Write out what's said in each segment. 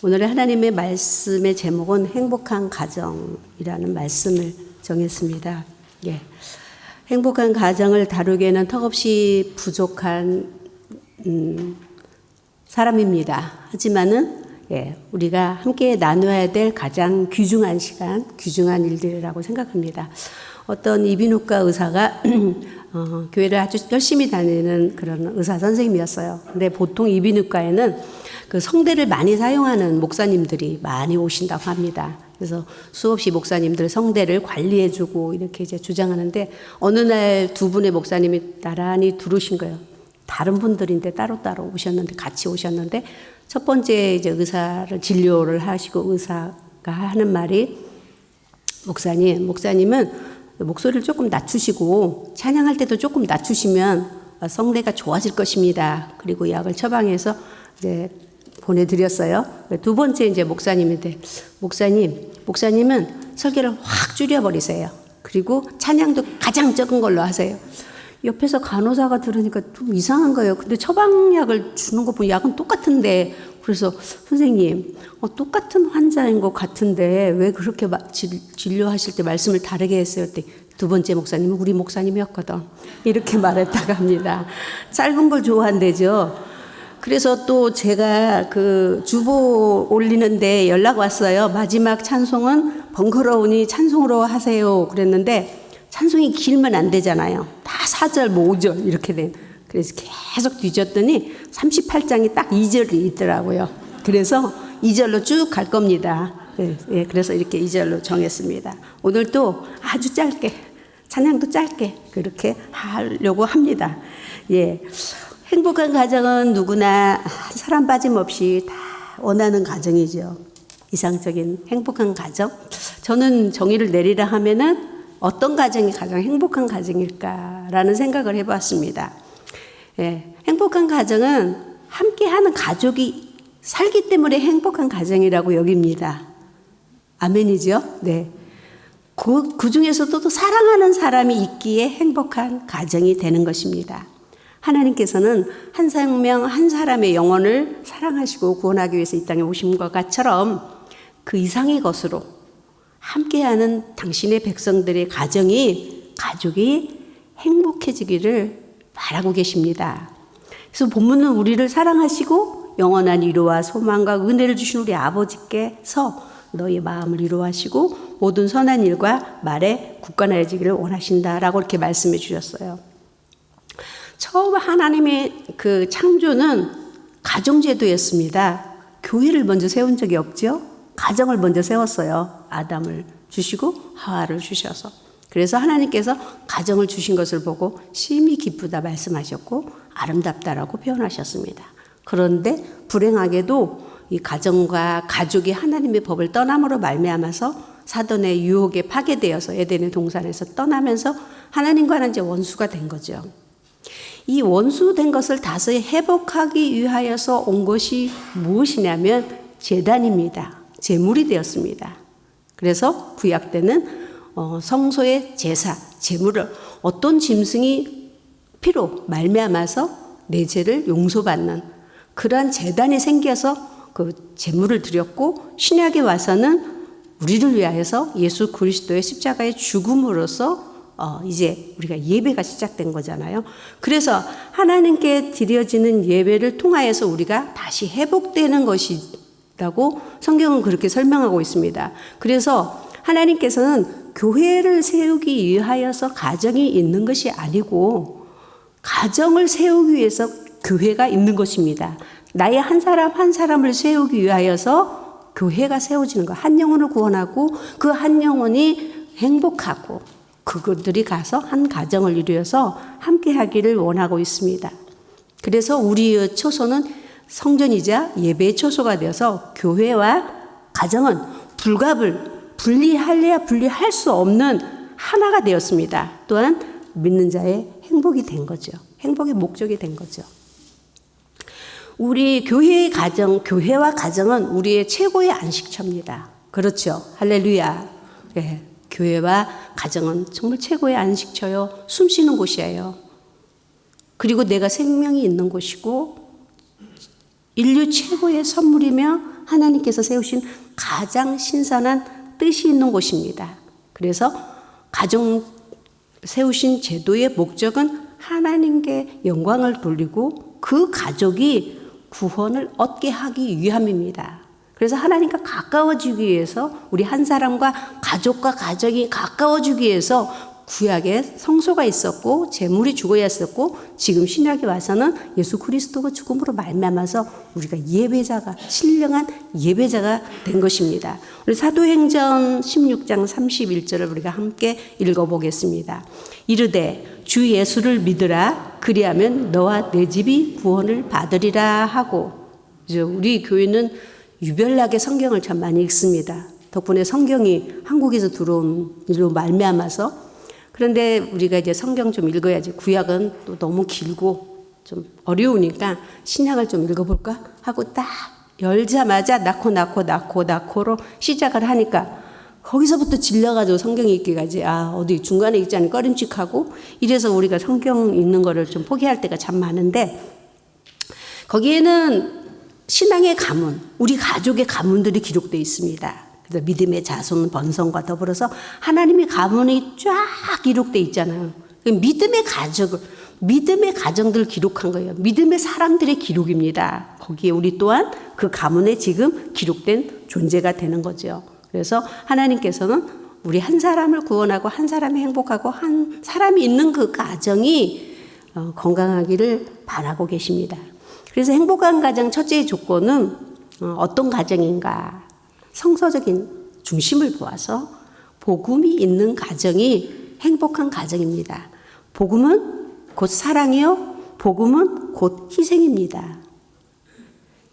오늘의 하나님의 말씀의 제목은 행복한 가정이라는 말씀을 정했습니다. 예. 행복한 가정을 다루기에는 턱없이 부족한 사람입니다. 하지만은 우리가 함께 나눠야 될 가장 귀중한 시간, 귀중한 일들이라고 생각합니다. 어떤 이비인후과 의사가 교회를 아주 열심히 다니는 그런 의사 선생님이었어요. 근데 보통 이비인후과에는 그 성대를 많이 사용하는 목사님들이 많이 오신다고 합니다. 그래서 수없이 목사님들 성대를 관리해주고 이렇게 이제 주장하는데 어느 날 두 분의 목사님이 나란히 들어오신 거예요. 다른 분들인데 따로따로 오셨는데 같이 오셨는데 첫 번째 이제 의사를 진료를 하시고 의사가 하는 말이 목사님은 목소리를 조금 낮추시고 찬양할 때도 조금 낮추시면 성대가 좋아질 것입니다. 그리고 약을 처방해서 이제 보내드렸어요. 두 번째 이제 목사님인데 목사님은 설교를 확 줄여버리세요. 그리고 찬양도 가장 적은 걸로 하세요. 옆에서 간호사가 들으니까 좀 이상한 거예요. 근데 처방약을 주는 거 보면 약은 똑같은데 그래서 선생님 똑같은 환자인 것 같은데 왜 그렇게 진료하실 때 말씀을 다르게 했어요? 두 번째 목사님은 우리 목사님이었거든. 이렇게 말했다고 합니다. 짧은 걸 좋아한대죠. 그래서 또 제가 그 주보 올리는데 연락 왔어요. 마지막 찬송은 번거로우니 찬송으로 하세요. 그랬는데 찬송이 길면 안 되잖아요. 다 4절, 5절 이렇게 된. 그래서 계속 뒤졌더니 38장이 딱 2절이 있더라고요. 그래서 2절로 쭉 갈 겁니다. 그래서 이렇게 2절로 정했습니다. 오늘 또 아주 짧게, 찬양도 짧게 그렇게 하려고 합니다. 행복한 가정은 누구나 한 사람 빠짐없이 다 원하는 가정이죠. 이상적인 행복한 가정. 저는 정의를 내리라 하면은 어떤 가정이 가장 행복한 가정일까라는 생각을 해봤습니다. 행복한 가정은 함께하는 가족이 살기 때문에 행복한 가정이라고 여깁니다. 아멘이죠? 네. 그 중에서도 또 사랑하는 사람이 있기에 행복한 가정이 되는 것입니다. 하나님께서는 한 생명 한 사람의 영혼을 사랑하시고 구원하기 위해서 이 땅에 오신 것처럼 그 이상의 것으로 함께하는 당신의 백성들의 가족이 행복해지기를 바라고 계십니다. 그래서 본문은 우리를 사랑하시고 영원한 위로와 소망과 은혜를 주신 우리 아버지께서 너희 마음을 위로하시고 모든 선한 일과 말에 굳건해지기를 원하신다라고 이렇게 말씀해 주셨어요. 처음 하나님의 그 창조는 가정제도였습니다. 교회를 먼저 세운 적이 없죠. 가정을 먼저 세웠어요. 아담을 주시고 하와를 주셔서. 그래서 하나님께서 가정을 주신 것을 보고 심히 기쁘다 말씀하셨고 아름답다라고 표현하셨습니다. 그런데 불행하게도 이 가정과 가족이 하나님의 법을 떠남으로 말미암아서 사단의 유혹에 파괴되어서 에덴의 동산에서 떠나면서 하나님과는 이제 원수가 된 거죠. 이 원수된 것을 다시 회복하기 위하여서 온 것이 무엇이냐면 제단입니다. 제물이 되었습니다. 그래서 구약 때는 성소의 제사, 제물을 어떤 짐승이 피로 말미암아서 내 죄를 용서받는 그러한 제단이 생겨서 그 제물을 드렸고 신약에 와서는 우리를 위하여서 예수 그리스도의 십자가의 죽음으로써 이제 우리가 예배가 시작된 거잖아요. 그래서 하나님께 드려지는 예배를 통하여서 우리가 다시 회복되는 것이라고 성경은 그렇게 설명하고 있습니다. 그래서 하나님께서는 교회를 세우기 위하여서 가정이 있는 것이 아니고 가정을 세우기 위해서 교회가 있는 것입니다. 나의 한 사람 한 사람을 세우기 위하여서 교회가 세워지는 것. 한 영혼을 구원하고 그 한 영혼이 행복하고 그들이 가서 한 가정을 이루어서 함께 하기를 원하고 있습니다. 그래서 우리의 초소는 성전이자 예배의 초소가 되어서 교회와 가정은 분리할래야 분리할 수 없는 하나가 되었습니다. 또한 믿는 자의 행복이 된 거죠. 행복의 목적이 된 거죠. 우리 교회의 가정, 교회와 가정은 우리의 최고의 안식처입니다. 그렇죠. 할렐루야. 교회와 가정은 정말 최고의 안식처요. 숨 쉬는 곳이에요. 그리고 내가 생명이 있는 곳이고 인류 최고의 선물이며 하나님께서 세우신 가장 신선한 뜻이 있는 곳입니다. 그래서 가정 세우신 제도의 목적은 하나님께 영광을 돌리고 그 가족이 구원을 얻게 하기 위함입니다. 그래서 하나님과 가까워지기 위해서 우리 한 사람과 가족과 가정이 가까워지기 위해서 구약에 성소가 있었고 제물이 죽어야 했었고 지금 신약에 와서는 예수 그리스도가 죽음으로 말미암아서 우리가 예배자가 신령한 예배자가 된 것입니다. 우리 사도행전 16장 31절을 우리가 함께 읽어보겠습니다. 이르되 주 예수를 믿으라 그리하면 너와 내 집이 구원을 받으리라 하고, 우리 교회는 유별나게 성경을 참 많이 읽습니다. 덕분에 성경이 한국에서 들어온 일로 말미암아서. 그런데 우리가 이제 성경 좀 읽어야지, 구약은 또 너무 길고 좀 어려우니까 신약을 좀 읽어볼까 하고 딱 열자마자 낳고로 시작을 하니까 거기서부터 질려가지고 성경 읽기가 이제 어디 중간에 읽지 않으면 꺼림칙하고 이래서 우리가 성경 읽는 거를 좀 포기할 때가 참 많은데, 거기에는 신앙의 가문, 우리 가족의 가문들이 기록되어 있습니다. 그래서 믿음의 자손 번성과 더불어서 하나님의 가문이 쫙 기록되어 있잖아요. 믿음의 가정들 기록한 거예요. 믿음의 사람들의 기록입니다. 거기에 우리 또한 그 가문에 지금 기록된 존재가 되는 거죠. 그래서 하나님께서는 우리 한 사람을 구원하고 한 사람이 행복하고 한 사람이 있는 그 가정이 건강하기를 바라고 계십니다. 그래서 행복한 가정 첫째의 조건은 어떤 가정인가? 성서적인 중심을 보아서 복음이 있는 가정이 행복한 가정입니다. 복음은 곧 사랑이요, 복음은 곧 희생입니다.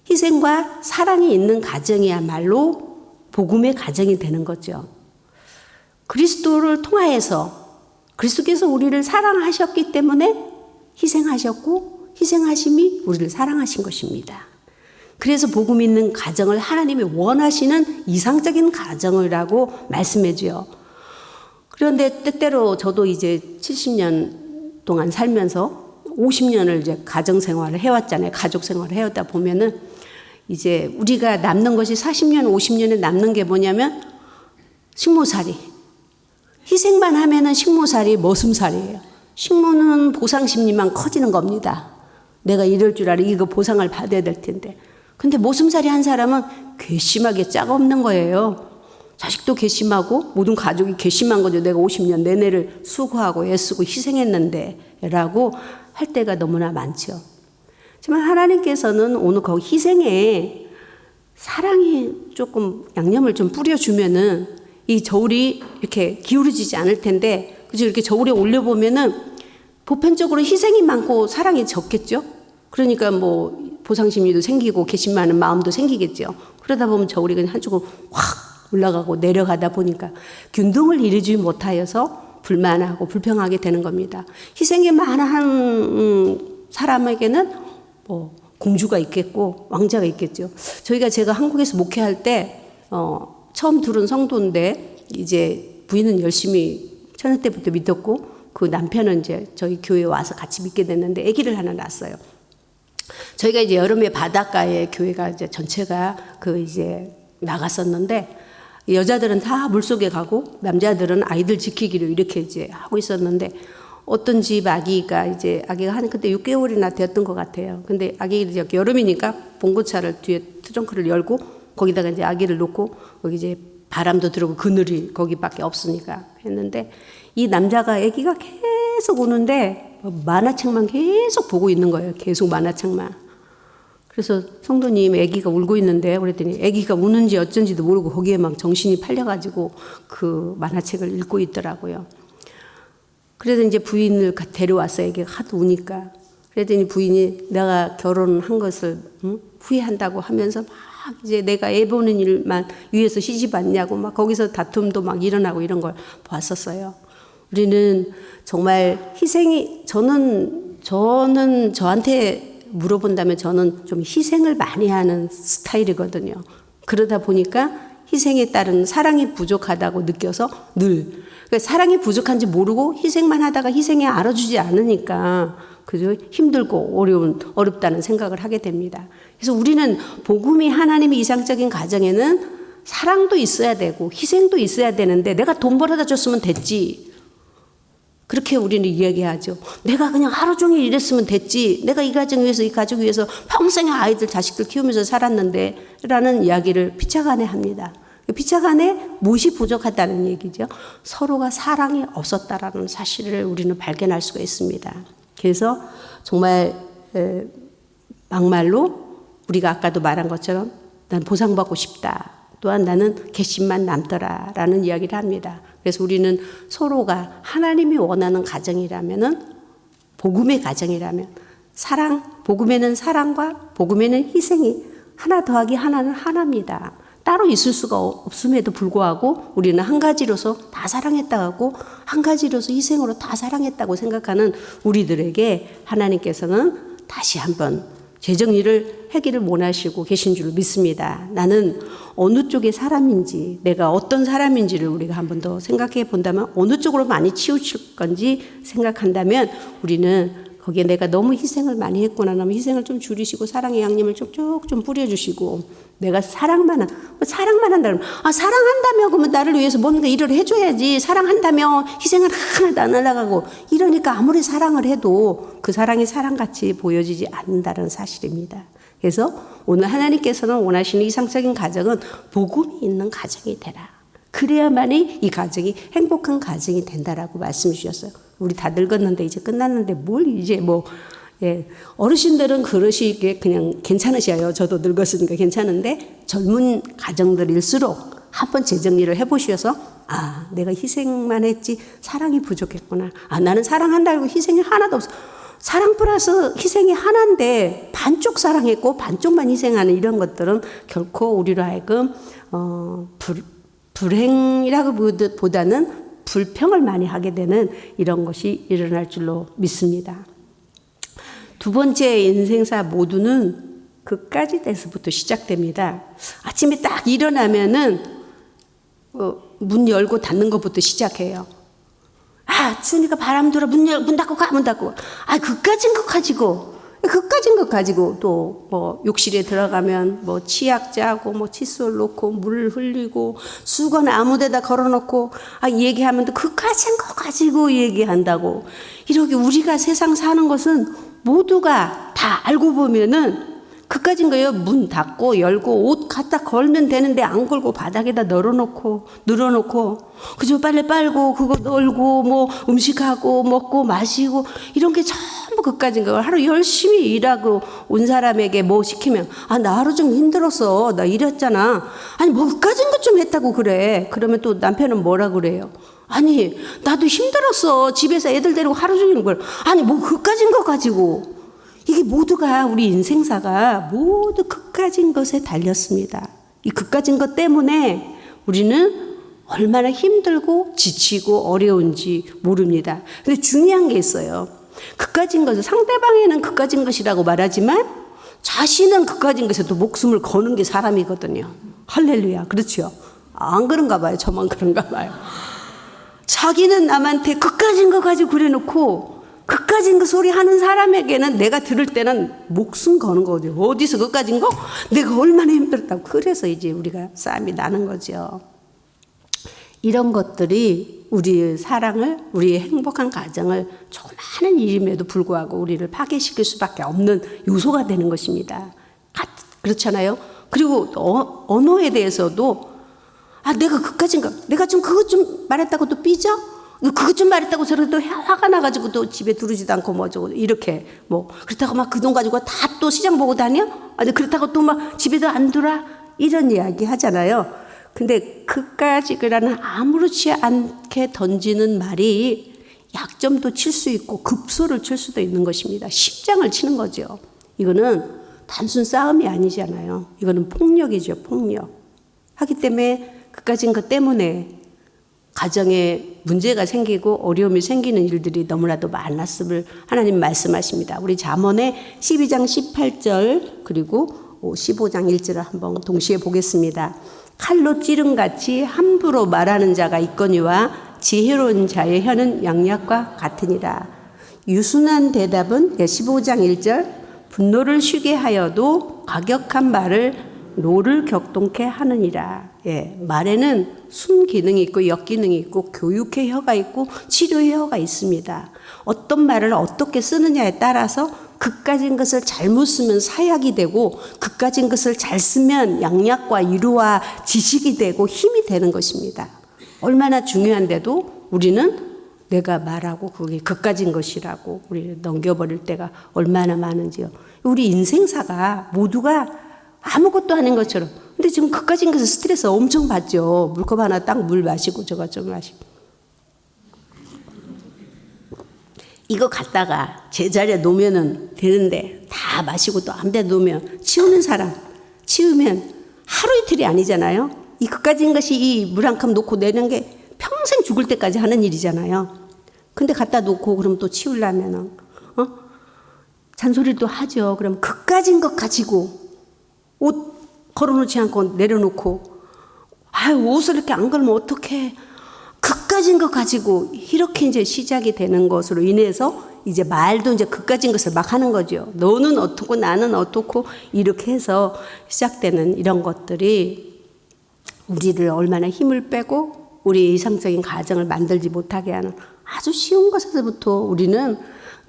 희생과 사랑이 있는 가정이야말로 복음의 가정이 되는 거죠. 그리스도를 통하여서 그리스도께서 우리를 사랑하셨기 때문에 희생하셨고 희생하심이 우리를 사랑하신 것입니다. 그래서 복음 있는 가정을 하나님이 원하시는 이상적인 가정이라고 말씀해 줘요. 그런데 때때로 저도 이제 70년 동안 살면서 50년을 이제 가정 생활을 해왔잖아요. 가족 생활을 해왔다 보면은 이제 우리가 남는 것이 40년, 50년에 남는 게 뭐냐면 식모살이. 희생만 하면은 식모살이 머슴살이에요. 식모는 보상심리만 커지는 겁니다. 내가 이럴 줄 알아. 이거 보상을 받아야 될 텐데. 근데 모슴살이 한 사람은 괘씸하게 짝 없는 거예요. 자식도 괘씸하고 모든 가족이 괘씸한 거죠. 내가 50년 내내를 수고하고 애쓰고 희생했는데 라고 할 때가 너무나 많죠. 하지만 하나님께서는 오늘 그 희생에 사랑이 조금 양념을 좀 뿌려주면은 이 저울이 이렇게 기울어지지 않을 텐데, 그죠? 이렇게 저울에 올려보면은 보편적으로 희생이 많고 사랑이 적겠죠? 그러니까 뭐 보상심리도 생기고 괘씸하는 마음도 생기겠죠. 그러다 보면 저울이 그냥 한쪽으로 확 올라가고 내려가다 보니까 균등을 이루지 못하여서 불만하고 불평하게 되는 겁니다. 희생이 많은 사람에게는 뭐 공주가 있겠고 왕자가 있겠죠. 제가 한국에서 목회할 때 처음 들은 성도인데 이제 부인은 열심히 처녀 때부터 믿었고 그 남편은 이제 저희 교회에 와서 같이 믿게 됐는데 아기를 하나 낳았어요. 저희가 이제 여름에 바닷가에 교회가 이제 전체가 이제 나갔었는데 여자들은 다 물속에 가고 남자들은 아이들 지키기로 이렇게 이제 하고 있었는데 어떤 집 아기가 한 그때 6개월이나 되었던 것 같아요. 근데 아기가 여름이니까 봉고차를 뒤에 트렁크를 열고 거기다가 이제 아기를 놓고 거기 이제 바람도 들어오고 그늘이 거기밖에 없으니까 했는데 이 남자가 아기가 계속 우는데 만화책만 계속 보고 있는 거예요. 계속 만화책만. 그래서 성도님 아기가 울고 있는데 그랬더니 아기가 우는지 어쩐지도 모르고 거기에 막 정신이 팔려가지고 그 만화책을 읽고 있더라고요. 그래서 이제 부인을 데려왔어요. 아기가 하도 우니까. 그랬더니 부인이 내가 결혼한 것을 후회한다고 하면서 막 이제 내가 애 보는 일만 위해서 시집 왔냐고 막 거기서 다툼도 막 일어나고 이런 걸 봤었어요. 우리는 정말 희생이 저는 저한테 물어본다면 저는 좀 희생을 많이 하는 스타일이거든요. 그러다 보니까 희생에 따른 사랑이 부족하다고 느껴서 늘 그러니까 사랑이 부족한지 모르고 희생만 하다가 희생이 알아주지 않으니까 그죠? 힘들고 어렵다는 생각을 하게 됩니다. 그래서 우리는 복음이 하나님의 이상적인 가정에는 사랑도 있어야 되고 희생도 있어야 되는데 내가 돈 벌어다 줬으면 됐지. 그렇게 우리는 이야기하죠. 내가 그냥 하루 종일 일했으면 됐지. 내가 이 가정 위해서 이 가족 위해서 평생의 아이들 자식들 키우면서 살았는데 라는 이야기를 피차간에 합니다. 피차간에 무엇이 부족하다는 얘기죠. 서로가 사랑이 없었다라는 사실을 우리는 발견할 수가 있습니다. 그래서 정말 막말로 우리가 아까도 말한 것처럼 난 보상받고 싶다. 또한 나는 괘씸만 남더라라는 이야기를 합니다. 그래서 우리는 서로가 하나님이 원하는 가정이라면은 복음의 가정이라면 복음에는 사랑과 복음에는 희생이 하나 더하기 하나는 하나입니다. 따로 있을 수가 없음에도 불구하고 우리는 한 가지로서 다 사랑했다고 하고 한 가지로서 희생으로 다 사랑했다고 생각하는 우리들에게 하나님께서는 다시 한번 재정의를 하기를 원하시고 계신 줄 믿습니다. 나는 어느 쪽의 사람인지 내가 어떤 사람인지를 우리가 한 번 더 생각해 본다면 어느 쪽으로 많이 치우칠 건지 생각한다면 우리는 거기에 내가 너무 희생을 많이 했구나 하면 희생을 좀 줄이시고 사랑의 양념을 쭉쭉 좀 뿌려주시고 내가 사랑만 한다면 사랑한다며 그러면 나를 위해서 뭔가 일을 해줘야지 사랑한다며 희생을 하나도 안 하려고 이러니까 아무리 사랑을 해도 그 사랑이 사랑같이 보여지지 않는다는 사실입니다. 그래서 오늘 하나님께서는 원하시는 이상적인 가정은 복음이 있는 가정이 되라. 그래야만이 이 가정이 행복한 가정이 된다라고 말씀해 주셨어요. 우리 다 늙었는데 이제 끝났는데 뭘 이제 어르신들은 그러시기에 그냥 괜찮으셔요. 저도 늙었으니까 괜찮은데 젊은 가정들일수록 한번 재정리를 해보셔서 내가 희생만 했지 사랑이 부족했구나. 나는 사랑한다고 희생이 하나도 없어. 사랑 플러스 희생이 하나인데 반쪽 사랑했고 반쪽만 희생하는 이런 것들은 결코 우리로 하여금 불행이라기보다는 불평을 많이 하게 되는 이런 것이 일어날 줄로 믿습니다. 두 번째 인생사 모두는 그까지 돼서부터 시작됩니다. 아침에 딱 일어나면은 문 열고 닫는 것부터 시작해요. 추우니까 바람 들어 문 닫고 가. 그까진 것 가지고 또 욕실에 들어가면 치약 짜고 칫솔 놓고 물 흘리고 수건 아무데다 걸어놓고 얘기하면 또 그까진 것 가지고 얘기한다고. 이렇게 우리가 세상 사는 것은 모두가 다 알고 보면은 그까진 거예요. 문 닫고 열고 옷 갖다 걸면 되는데 안 걸고 바닥에다 늘어놓고 그저 빨래 빨고 그거 널고 음식하고 먹고 마시고 이런 게 전부 그까진 거예요. 하루 열심히 일하고 온 사람에게 시키면 나 하루 종일 힘들었어. 나 일했잖아. 그까진 것 좀 했다고 그래. 그러면 또 남편은 뭐라 그래요? 나도 힘들었어. 집에서 애들 데리고 하루 종일 걸. 그까진 거 가지고. 이게 모두가 우리 인생사가 모두 그까진 것에 달렸습니다. 이 그까진 것 때문에 우리는 얼마나 힘들고 지치고 어려운지 모릅니다. 근데 중요한 게 있어요. 그까진 것을 상대방에는 그까진 것이라고 말하지만 자신은 그까진 것에도 목숨을 거는 게 사람이거든요. 할렐루야. 그렇죠? 안 그런가 봐요. 저만 그런가 봐요. 자기는 남한테 그까진 거 가지고 그래놓고 그까진 거 소리 하는 사람에게는 내가 들을 때는 목숨 거는 거죠. 어디서 그까진 거? 내가 얼마나 힘들었다고. 그래서 이제 우리가 싸움이 나는 거죠. 이런 것들이 우리의 사랑을, 우리의 행복한 가정을 많은 일임에도 불구하고 우리를 파괴시킬 수밖에 없는 요소가 되는 것입니다. 그렇잖아요. 그리고 언어에 대해서도 내가 그까진 거, 내가 좀 그것 좀 말했다고 또 삐져? 그것 좀 말했다고 저렇게 또 화가 나가지고 또 집에 두르지도 않고 뭐저고 이렇게 그렇다고 그 돈 가지고 다 또 시장 보고 다녀? 그렇다고 또 집에도 안 들어? 이런 이야기 하잖아요. 근데 그까지라는 아무렇지 않게 던지는 말이 약점도 칠 수 있고 급소를 칠 수도 있는 것입니다. 십장을 치는 거죠. 이거는 단순 싸움이 아니잖아요. 이거는 폭력이죠. 폭력. 하기 때문에 그까진 것 때문에 가정에 문제가 생기고 어려움이 생기는 일들이 너무나도 많았음을 하나님 말씀하십니다. 우리 잠언의 12장 18절 그리고 15장 1절을 한번 동시에 보겠습니다. 칼로 찌름같이 함부로 말하는 자가 있거니와 지혜로운 자의 혀는 양약과 같으니라. 유순한 대답은 15장 1절 분노를 쉬게 하여도 과격한 말을 노를 격동케 하느니라. 예, 말에는 순기능이 있고 역기능이 있고 교육의 혀가 있고 치료의 혀가 있습니다. 어떤 말을 어떻게 쓰느냐에 따라서 그까진 것을 잘못 쓰면 사약이 되고 그까진 것을 잘 쓰면 양약과 위로와 지식이 되고 힘이 되는 것입니다. 얼마나 중요한데도 우리는 내가 말하고 그게 그까진 것이라고 우리를 넘겨버릴 때가 얼마나 많은지요. 우리 인생사가 모두가 아무것도 아닌 것처럼. 근데 지금 그까진 것을 스트레스 엄청 받죠. 물컵 하나 딱 물 마시고 저거 좀 마시고. 이거 갖다가 제자리에 놓으면 되는데 다 마시고 또 아무 데 놓으면 치우는 사람 치우면 하루 이틀이 아니잖아요. 이 그까진 것이 이 물 한 컵 놓고 내는 게 평생 죽을 때까지 하는 일이잖아요. 근데 갖다 놓고 그럼 또 치우려면은 잔소리도 하죠. 그럼 그까진 것 가지고 옷 걸어놓지 않고 내려놓고 옷을 이렇게 안 걸면 어떡해. 그까진 것 가지고 이렇게 이제 시작이 되는 것으로 인해서 이제 말도 이제 그까진 것을 막 하는 거죠. 너는 어떻고 나는 어떻고 이렇게 해서 시작되는 이런 것들이 우리를 얼마나 힘을 빼고 우리 이상적인 가정을 만들지 못하게 하는 아주 쉬운 것에서부터 우리는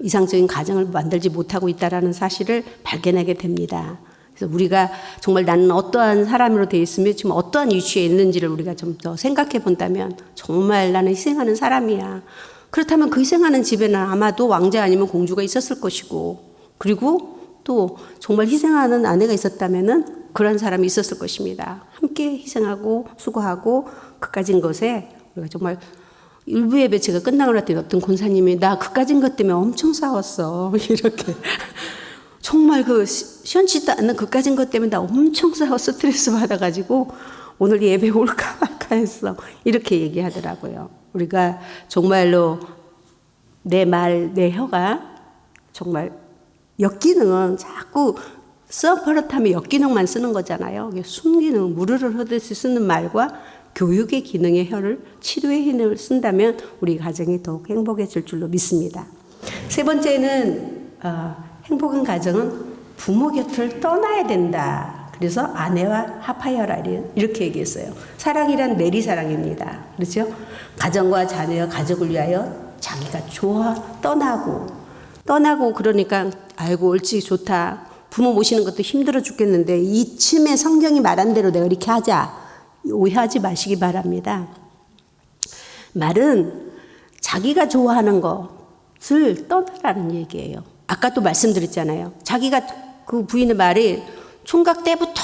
이상적인 가정을 만들지 못하고 있다는 사실을 발견하게 됩니다. 그래서 우리가 정말 나는 어떠한 사람으로 되어 있으며 지금 어떠한 이슈에 있는지를 우리가 좀 더 생각해 본다면 정말 나는 희생하는 사람이야. 그렇다면 그 희생하는 집에는 아마도 왕자 아니면 공주가 있었을 것이고 그리고 또 정말 희생하는 아내가 있었다면은 그런 사람이 있었을 것입니다. 함께 희생하고 수고하고 그까진 것에 우리가 정말 일부 예배 제가 끝나고 났더니 어떤 권사님이 나 그까진 것 때문에 엄청 싸웠어. 이렇게. 정말 그 시원치도 않는 그까진 것 때문에 나 엄청 싸워 스트레스 받아가지고 오늘 예배 올까 말까 했어. 이렇게 얘기하더라고요. 우리가 정말로 내 말, 내 혀가 정말 역기능은 자꾸 써버릇하면 역기능만 쓰는 거잖아요. 순기능, 무르를 흐르듯이 쓰는 말과 교육의 기능의 혀를 치료의 힘을 쓴다면 우리 가정이 더욱 행복해질 줄로 믿습니다. 세 번째는 행복한 가정은 부모 곁을 떠나야 된다. 그래서 아내와 합하여라 이렇게 얘기했어요. 사랑이란 내리사랑입니다. 그렇죠? 가정과 자녀와 가족을 위하여 자기가 좋아 떠나고 그러니까 아이고 옳지 좋다. 부모 모시는 것도 힘들어 죽겠는데 이쯤에 성경이 말한 대로 내가 이렇게 하자. 오해하지 마시기 바랍니다. 말은 자기가 좋아하는 것을 떠나라는 얘기예요. 아까 또 말씀드렸잖아요. 자기가 그 부인의 말이 총각 때부터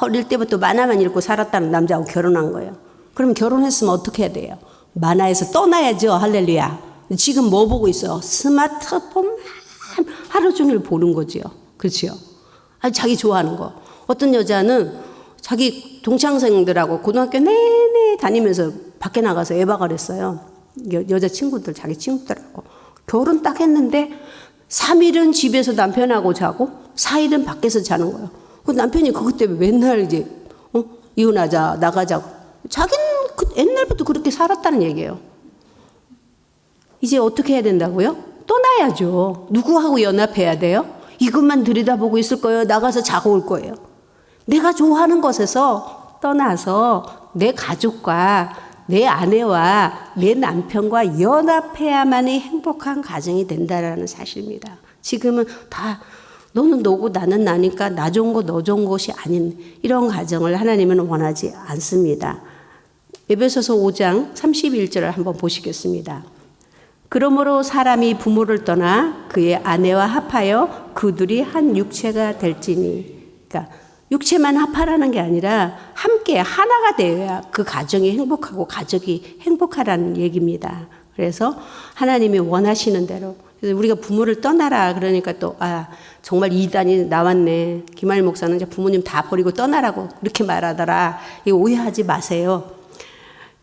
어릴 때부터 만화만 읽고 살았다는 남자하고 결혼한 거예요. 그럼 결혼했으면 어떻게 해야 돼요? 만화에서 떠나야죠. 할렐루야. 지금 뭐 보고 있어요? 스마트폰만 하루 종일 보는 거지요. 그렇죠? 자기 좋아하는 거. 어떤 여자는 자기 동창생들하고 고등학교 내내 다니면서 밖에 나가서 애박을 했어요. 여자 친구들, 자기 친구들하고. 결혼 딱 했는데 3일은 집에서 남편하고 자고 4일은 밖에서 자는 거예요. 그 남편이 그것 때문에 맨날 이제 이혼하자, 나가자고. 자기는 옛날부터 그렇게 살았다는 얘기예요. 이제 어떻게 해야 된다고요? 떠나야죠. 누구하고 연합해야 돼요? 이것만 들여다보고 있을 거예요? 나가서 자고 올 거예요? 내가 좋아하는 것에서 떠나서 내 가족과 내 아내와 내 남편과 연합해야만이 행복한 가정이 된다는 사실입니다. 지금은 다 너는 너고 나는 나니까 나 좋은 거 너 좋은 것이 아닌 이런 가정을 하나님은 원하지 않습니다. 에베소서 5장 31절을 한번 보시겠습니다. 그러므로 사람이 부모를 떠나 그의 아내와 합하여 그들이 한 육체가 될지니. 그러니까 육체만 합하라는 게 아니라 함께 하나가 되어야 그 가정이 행복하고 가족이 행복하라는 얘기입니다. 그래서 하나님이 원하시는 대로. 그래서 우리가 부모를 떠나라 그러니까 또 정말 이단이 나왔네. 김할 목사는 이제 부모님 다 버리고 떠나라고 그렇게 말하더라. 이거 오해하지 마세요.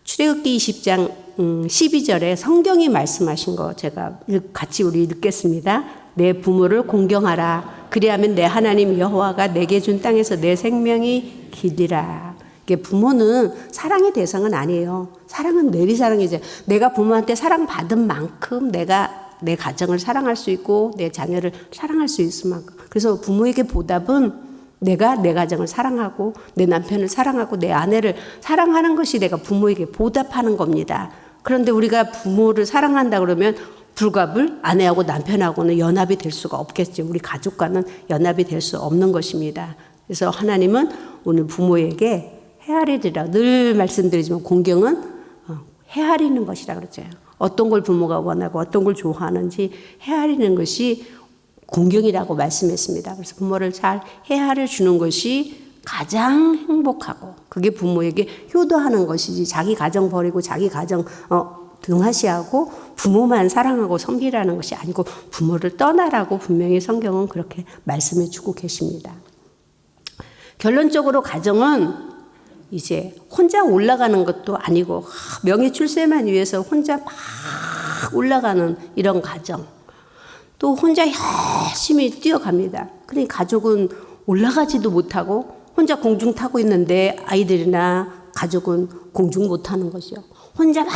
출애굽기 20장 12절에 성경이 말씀하신 거 제가 같이 우리 읽겠습니다. 내 부모를 공경하라. 그리하면 내 하나님 여호와가 내게 준 땅에서 내 생명이 기리라. 이게 부모는 사랑의 대상은 아니에요. 사랑은 내리사랑이죠. 내가 부모한테 사랑받은 만큼 내가 내 가정을 사랑할 수 있고 내 자녀를 사랑할 수 있을 만큼. 그래서 부모에게 보답은 내가 내 가정을 사랑하고 내 남편을 사랑하고 내 아내를 사랑하는 것이 내가 부모에게 보답하는 겁니다. 그런데 우리가 부모를 사랑한다 그러면 불갑을 아내하고 남편하고는 연합이 될 수가 없겠죠. 우리 가족과는 연합이 될 수 없는 것입니다. 그래서 하나님은 오늘 부모에게 헤아리리라 늘 말씀드리지만 공경은 헤아리는 것이라 그러죠. 어떤 걸 부모가 원하고 어떤 걸 좋아하는지 헤아리는 것이 공경이라고 말씀했습니다. 그래서 부모를 잘 헤아려 주는 것이 가장 행복하고 그게 부모에게 효도하는 것이지 자기 가정 버리고 자기 가정 등하시하고 부모만 사랑하고 섬기라는 것이 아니고 부모를 떠나라고 분명히 성경은 그렇게 말씀해 주고 계십니다. 결론적으로 가정은 이제 혼자 올라가는 것도 아니고 명예 출세만 위해서 혼자 막 올라가는 이런 가정 또 혼자 열심히 뛰어갑니다. 그러니 가족은 올라가지도 못하고 혼자 공중 타고 있는데 아이들이나 가족은 공중 못하는 것이요. 혼자 막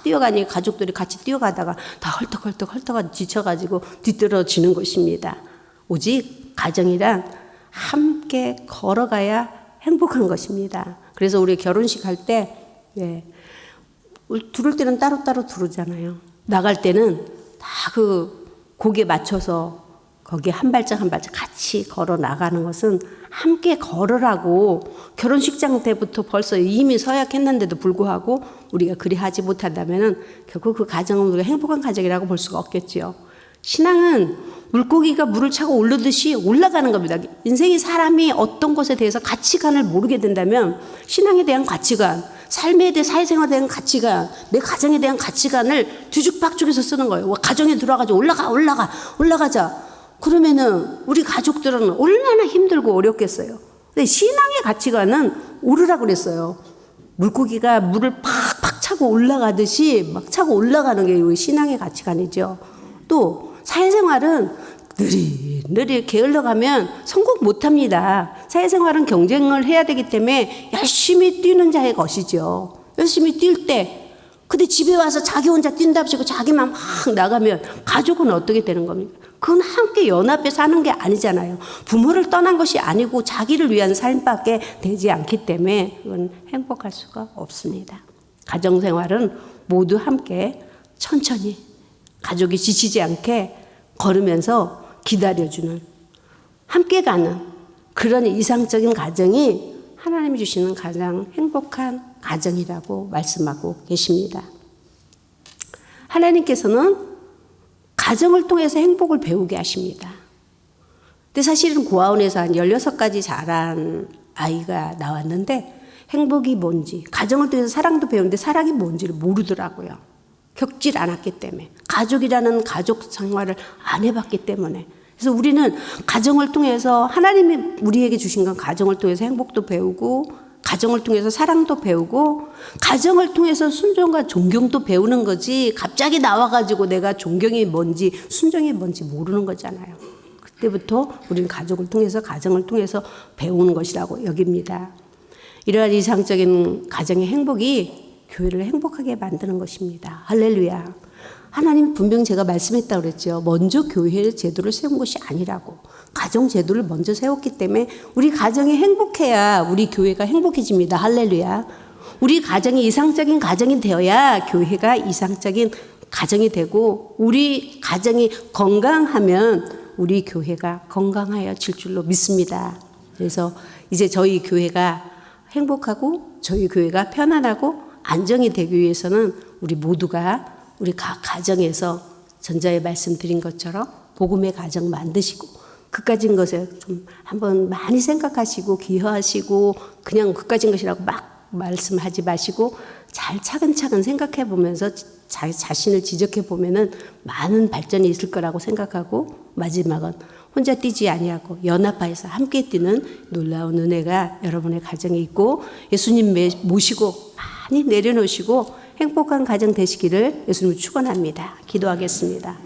뛰어가니 가족들이 같이 뛰어가다가 다 헐떡 지쳐가지고 뒤떨어지는 것입니다. 오직 가정이란 함께 걸어가야 행복한 것입니다. 그래서 우리 결혼식 할 때 두를 때는 따로따로 두르잖아요. 나갈 때는 다 그 곡에 맞춰서 거기에 한 발짝 한 발짝 같이 걸어 나가는 것은 함께 걸으라고 결혼식장 때부터 벌써 이미 서약했는데도 불구하고 우리가 그리 하지 못한다면 결국 그 가정은 우리가 행복한 가정이라고 볼 수가 없겠지요. 신앙은 물고기가 물을 차고 오르듯이 올라가는 겁니다. 인생이 사람이 어떤 것에 대해서 가치관을 모르게 된다면 신앙에 대한 가치관, 삶에 대해 사회생활에 대한 가치관, 내 가정에 대한 가치관을 뒤죽박죽해서 쓰는 거예요. 가정에 들어가서 올라가자. 그러면은 우리 가족들은 얼마나 힘들고 어렵겠어요. 근데 신앙의 가치관은 오르라고 그랬어요. 물고기가 물을 팍팍 차고 올라가듯이 막 차고 올라가는 게 우리 신앙의 가치관이죠. 또 사회생활은 느릿느릿 게을러가면 성공 못합니다. 사회생활은 경쟁을 해야 되기 때문에 열심히 뛰는 자의 것이죠. 열심히 뛸 때 근데 집에 와서 자기 혼자 뛴답시고 자기만 막 나가면 가족은 어떻게 되는 겁니까? 그건 함께 연합해 사는 게 아니잖아요. 부모를 떠난 것이 아니고 자기를 위한 삶밖에 되지 않기 때문에 그건 행복할 수가 없습니다. 가정생활은 모두 함께 천천히 가족이 지치지 않게 걸으면서 기다려주는 함께 가는 그런 이상적인 가정이 하나님이 주시는 가장 행복한 가정이라고 말씀하고 계십니다. 하나님께서는 가정을 통해서 행복을 배우게 하십니다. 근데 사실은 고아원에서 한 16가지 자란 아이가 나왔는데 행복이 뭔지, 가정을 통해서 사랑도 배우는데 사랑이 뭔지를 모르더라고요. 겪질 않았기 때문에. 가족이라는 가족 생활을 안 해봤기 때문에. 그래서 우리는 가정을 통해서 하나님이 우리에게 주신 건 가정을 통해서 행복도 배우고 가정을 통해서 사랑도 배우고 가정을 통해서 순종과 존경도 배우는 거지 갑자기 나와가지고 내가 존경이 뭔지 순종이 뭔지 모르는 거잖아요. 그때부터 우리는 가족을 통해서 가정을 통해서 배우는 것이라고 여깁니다. 이러한 이상적인 가정의 행복이 교회를 행복하게 만드는 것입니다. 할렐루야. 하나님 분명 제가 말씀했다고 그랬죠. 먼저 교회의 제도를 세운 것이 아니라고. 가정 제도를 먼저 세웠기 때문에 우리 가정이 행복해야 우리 교회가 행복해집니다. 할렐루야. 우리 가정이 이상적인 가정이 되어야 교회가 이상적인 가정이 되고 우리 가정이 건강하면 우리 교회가 건강하여 질 줄로 믿습니다. 그래서 이제 저희 교회가 행복하고 저희 교회가 편안하고 안정이 되기 위해서는 우리 모두가 우리 각 가정에서 전자에 말씀드린 것처럼 복음의 가정 만드시고 그까진 것에 좀 한번 많이 생각하시고 기여하시고 그냥 그까진 것이라고 막 말씀하지 마시고 잘 차근차근 생각해 보면서 자신을 지적해 보면은 많은 발전이 있을 거라고 생각하고 마지막은 혼자 뛰지 아니하고 연합하여서 함께 뛰는 놀라운 은혜가 여러분의 가정에 있고 예수님 모시고 많이 내려놓으시고 행복한 가정 되시기를 예수님 축원합니다. 기도하겠습니다.